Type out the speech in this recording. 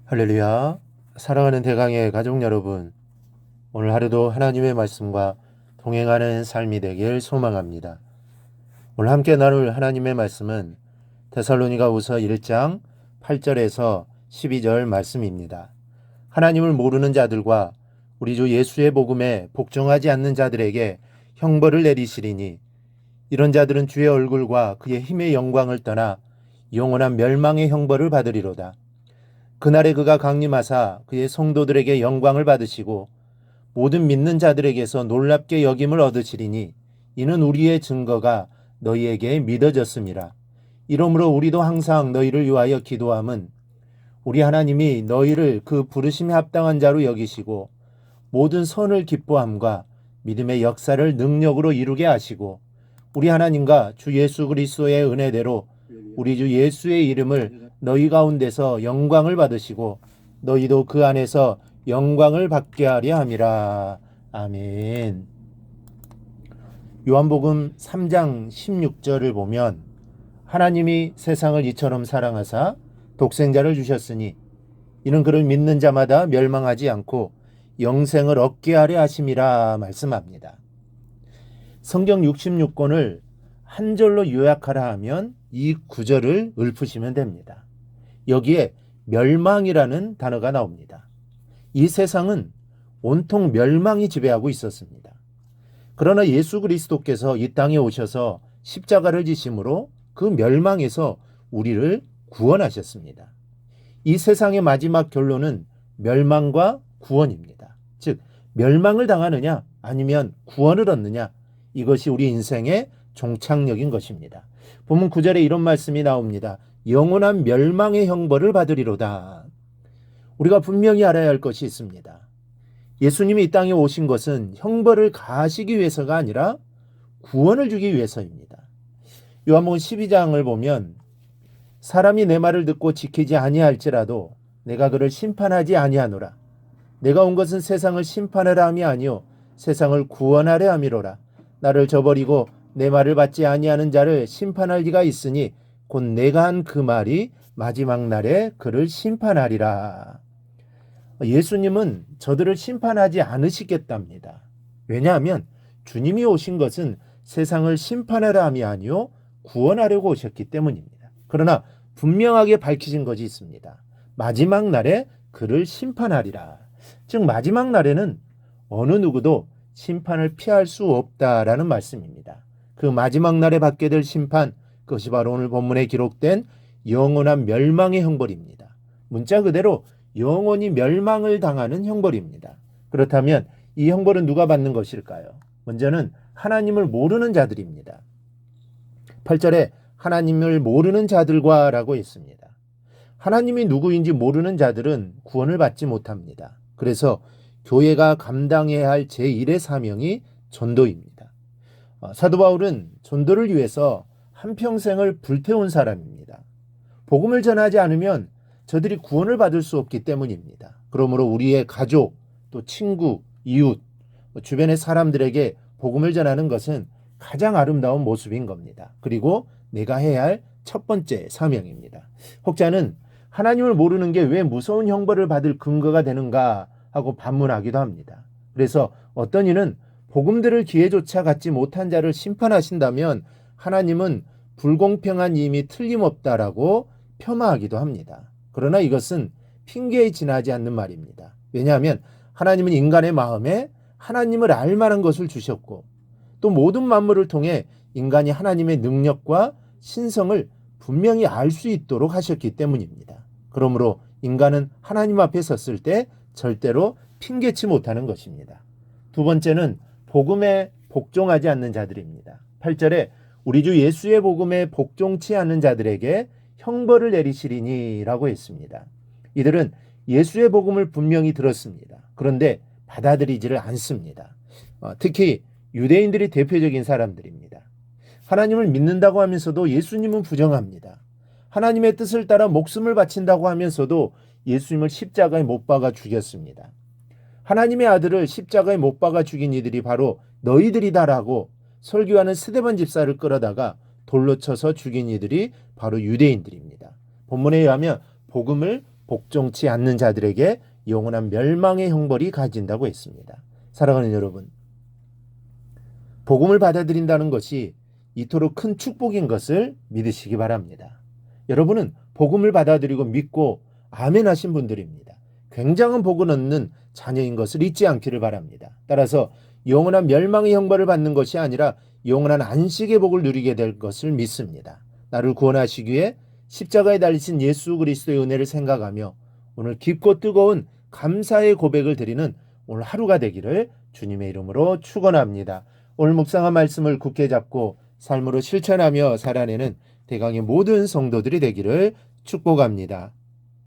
할렐루야. 사랑하는 대강의 가족 여러분, 오늘 하루도 하나님의 말씀과 동행하는 삶이 되길 소망합니다. 오늘 함께 나눌 하나님의 말씀은 데살로니가후서 1장 8절에서 12절 말씀입니다. 하나님을 모르는 자들과 우리 주 예수의 복음에 복종하지 않는 자들에게 형벌을 내리시리니 이런 자들은 주의 얼굴과 그의 힘의 영광을 떠나 영원한 멸망의 형벌을 받으리로다. 그날에 그가 강림하사 그의 성도들에게 영광을 받으시고 모든 믿는 자들에게서 놀랍게 여김을 얻으시리니 이는 우리의 증거가 너희에게 믿어졌음이라. 이러므로 우리도 항상 너희를 위하여 기도함은 우리 하나님이 너희를 그 부르심에 합당한 자로 여기시고 모든 선을 기뻐함과 믿음의 역사를 능력으로 이루게 하시고 우리 하나님과 주 예수 그리스도의 은혜대로 우리 주 예수의 이름을 너희 가운데서 영광을 받으시고 너희도 그 안에서 영광을 받게 하려 함이라. 아멘. 요한복음 3장 16절을 보면 하나님이 세상을 이처럼 사랑하사 독생자를 주셨으니 이는 그를 믿는 자마다 멸망하지 않고 영생을 얻게 하려 하심이라 말씀합니다. 성경 66권을 한 절로 요약하라 하면 이 구절을 읊으시면 됩니다. 여기에 멸망이라는 단어가 나옵니다. 이 세상은 온통 멸망이 지배하고 있었습니다. 그러나 예수 그리스도께서 이 땅에 오셔서 십자가를 지심으로 그 멸망에서 우리를 구원하셨습니다. 이 세상의 마지막 결론은 멸망과 구원입니다. 즉 멸망을 당하느냐 아니면 구원을 얻느냐, 이것이 우리 인생의 종착역인 것입니다. 본문 9절에 이런 말씀이 나옵니다. 영원한 멸망의 형벌을 받으리로다. 우리가 분명히 알아야 할 것이 있습니다. 예수님이 이 땅에 오신 것은 형벌을 가하시기 위해서가 아니라 구원을 주기 위해서입니다. 요한복음 12장을 보면 사람이 내 말을 듣고 지키지 아니할지라도 내가 그를 심판하지 아니하노라. 내가 온 것은 세상을 심판하려 함이 아니요 세상을 구원하려 함이로라. 나를 저버리고 내 말을 받지 아니하는 자를 심판할 리가 있으니 곧 내가 한 그 말이 마지막 날에 그를 심판하리라. 예수님은 저들을 심판하지 않으시겠답니다. 왜냐하면 주님이 오신 것은 세상을 심판하려 함이 아니요 구원하려고 오셨기 때문입니다. 그러나 분명하게 밝히신 것이 있습니다. 마지막 날에 그를 심판하리라. 즉 마지막 날에는 어느 누구도 심판을 피할 수 없다라는 말씀입니다. 그 마지막 날에 받게 될 심판, 그것이 바로 오늘 본문에 기록된 영원한 멸망의 형벌입니다. 문자 그대로 영원히 멸망을 당하는 형벌입니다. 그렇다면 이 형벌은 누가 받는 것일까요? 먼저는 하나님을 모르는 자들입니다. 8절에 하나님을 모르는 자들과 라고 했습니다. 하나님이 누구인지 모르는 자들은 구원을 받지 못합니다. 그래서 교회가 감당해야 할 제1의 사명이 전도입니다. 사도 바울은 전도를 위해서 한평생을 불태운 사람입니다. 복음을 전하지 않으면 저들이 구원을 받을 수 없기 때문입니다. 그러므로 우리의 가족, 또 친구, 이웃, 주변의 사람들에게 복음을 전하는 것은 가장 아름다운 모습인 겁니다. 그리고 내가 해야 할 첫 번째 사명입니다. 혹자는 하나님을 모르는 게 왜 무서운 형벌을 받을 근거가 되는가 하고 반문하기도 합니다. 그래서 어떤 이는 복음들을 기회조차 갖지 못한 자를 심판하신다면 하나님은 불공평한 임이 틀림없다라고 폄하하기도 합니다. 그러나 이것은 핑계에 지나지 않는 말입니다. 왜냐하면 하나님은 인간의 마음에 하나님을 알 만한 것을 주셨고 또 모든 만물을 통해 인간이 하나님의 능력과 신성을 분명히 알 수 있도록 하셨기 때문입니다. 그러므로 인간은 하나님 앞에 섰을 때 절대로 핑계치 못하는 것입니다. 두 번째는 복음에 복종하지 않는 자들입니다. 8절에 우리 주 예수의 복음에 복종치 않는 자들에게 형벌을 내리시리니 라고 했습니다. 이들은 예수의 복음을 분명히 들었습니다. 그런데 받아들이지를 않습니다. 특히 유대인들이 대표적인 사람들입니다. 하나님을 믿는다고 하면서도 예수님은 부정합니다. 하나님의 뜻을 따라 목숨을 바친다고 하면서도 예수님을 십자가에 못 박아 죽였습니다. 하나님의 아들을 십자가에 못 박아 죽인 이들이 바로 너희들이다라고 설교하는 스데반 집사를 끌어다가 돌로 쳐서 죽인 이들이 바로 유대인들입니다. 본문에 의하면 복음을 복종치 않는 자들에게 영원한 멸망의 형벌이 가진다고 했습니다. 사랑하는 여러분, 복음을 받아들인다는 것이 이토록 큰 축복인 것을 믿으시기 바랍니다. 여러분은 복음을 받아들이고 믿고 아멘 하신 분들입니다. 굉장한 복을 얻는 자녀인 것을 잊지 않기를 바랍니다. 따라서 영원한 멸망의 형벌을 받는 것이 아니라 영원한 안식의 복을 누리게 될 것을 믿습니다. 나를 구원하시기 위해 십자가에 달리신 예수 그리스도의 은혜를 생각하며 오늘 깊고 뜨거운 감사의 고백을 드리는 오늘 하루가 되기를 주님의 이름으로 축원합니다. 오늘 묵상한 말씀을 굳게 잡고 삶으로 실천하며 살아내는 대강의 모든 성도들이 되기를 축복합니다.